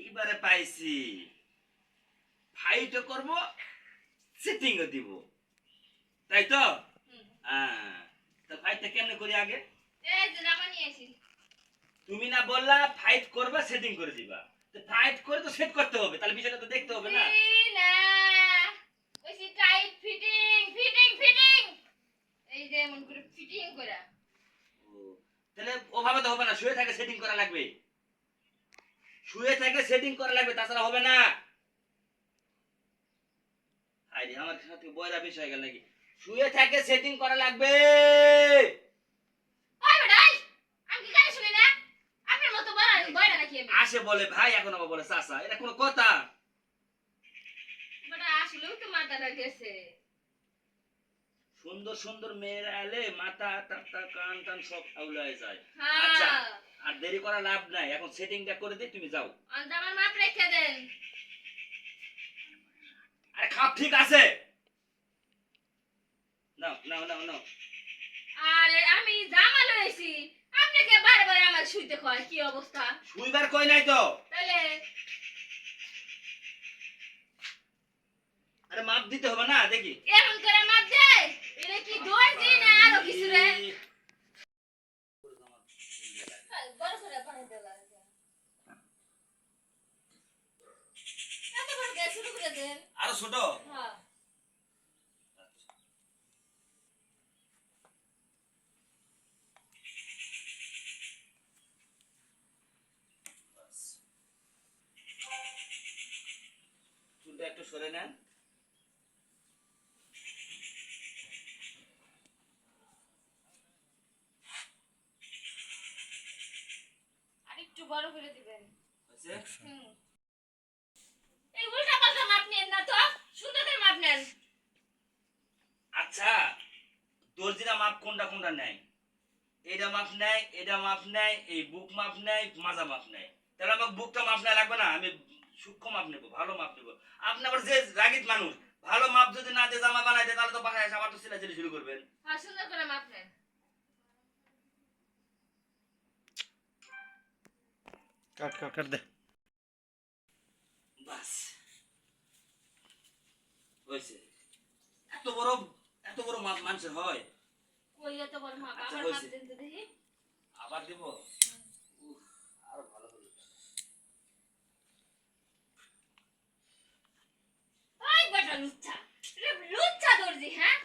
এইবারে পাইছি। ফাইটও করব, সেটিংও দিব, তাই তো? হ্যাঁ, তো ফাইটটা কেমনে করি আগে? এই যে জামা নিয়ে আসি। তুমি না বললা ফাইট করবা, সেটিং করে দিবা। তো ফাইট করে তো সেট করতে হবে, তাহলে বিষয়টা তো দেখতে হবে না। না ওই টাইট ফিটিং ফিটিং ফিটিং এই যে এমন করে ফিটিং করা। ও, তাহলে ওভাবে তো হবে না, শুয়ে থাকে সেটিং করা লাগবে। শুয়ে থাকে সেটিং করা লাগবে, তাছাড়া হবে না। আইরে আমার সাথে বয়রা বিষয় হয়ে গেল নাকি? শুয়ে থাকে সেটিং করা লাগবে। ওই বেটাই আমি কি কানে শুনি না? আপনার মতো বয়রা নাকি আমি? আসে বলে ভাই, এখন আবার বলে চাচা, এটা কোনো কথা? বেটা আসলেও তো মাথাটা গেছে। সুন্দর সুন্দর মেয়েরা এলে মাথা টাথা কান টান সব আউলায় যায়। হ্যাঁ। আচ্ছা, আর দেরি করা লাভ নাই, এখন সেটিংটা করে দিই, তুমি যাও। আমার মাপ রেখে দেন। আরে খাপ ঠিক আছে, নাও নাও নাও নাও। আরে আমি জামা লইছি, আপনাকে বারবার আমার শুইতে কয়, কি অবস্থা? শুইবার কই নাই তো। তাহলে আরে মাপ দিতে হবে না, দেখি। এমন করে মাপ দেয়? এটা কি দর্জি না আরো কিছু রে? বড় করে পানি দেওয়া লাগে। এত বড় গ্যাস শুরু করে দেন। আরো ছোট। হ্যাঁ। চুলটা একটু সরে নেন। আরেকটু বড় করে দিবেন। হয়েছে? হুম। এই উল্টা পাল্টা মাপ নেন না তো, সুন্দর করে মাপ নেন। আচ্ছা, দর্জিরা মাপ কোনটা কোনটা নেয়? এইটা মাপ নেয়, এটা মাপ নেয়, এই বুক মাপ নেয়, মাজা মাপ নেয়। তাহলে আমার বুকটা মাপ নেয় লাগবে না, আমি সূক্ষ্ম মাপ নেবো, ভালো মাপ নেবো। আপনি আবার যে রাগিত মানুষ, ভালো মাপ যদি না দিয়ে জামা বানাই দেয়, তাহলে তো বাসায় এসে আবার তো সিলাচিলি শুরু করবেন। হ্যাঁ, সুন্দর করে মাপ নেন। কাট কাট কাট দে। বাস হয়েছে। এত বড়, এত বড় মাপ মানুষের হয়? কই এত বড় মাপ? আচ্ছা, আবার মাপ হয়েছে। দেন তো দেখি। আবার দিব? উফ, আরো ভালো হলো। ওই বেটা লুচ্চা, লুচ্চা দর্জি, হ্যাঁ?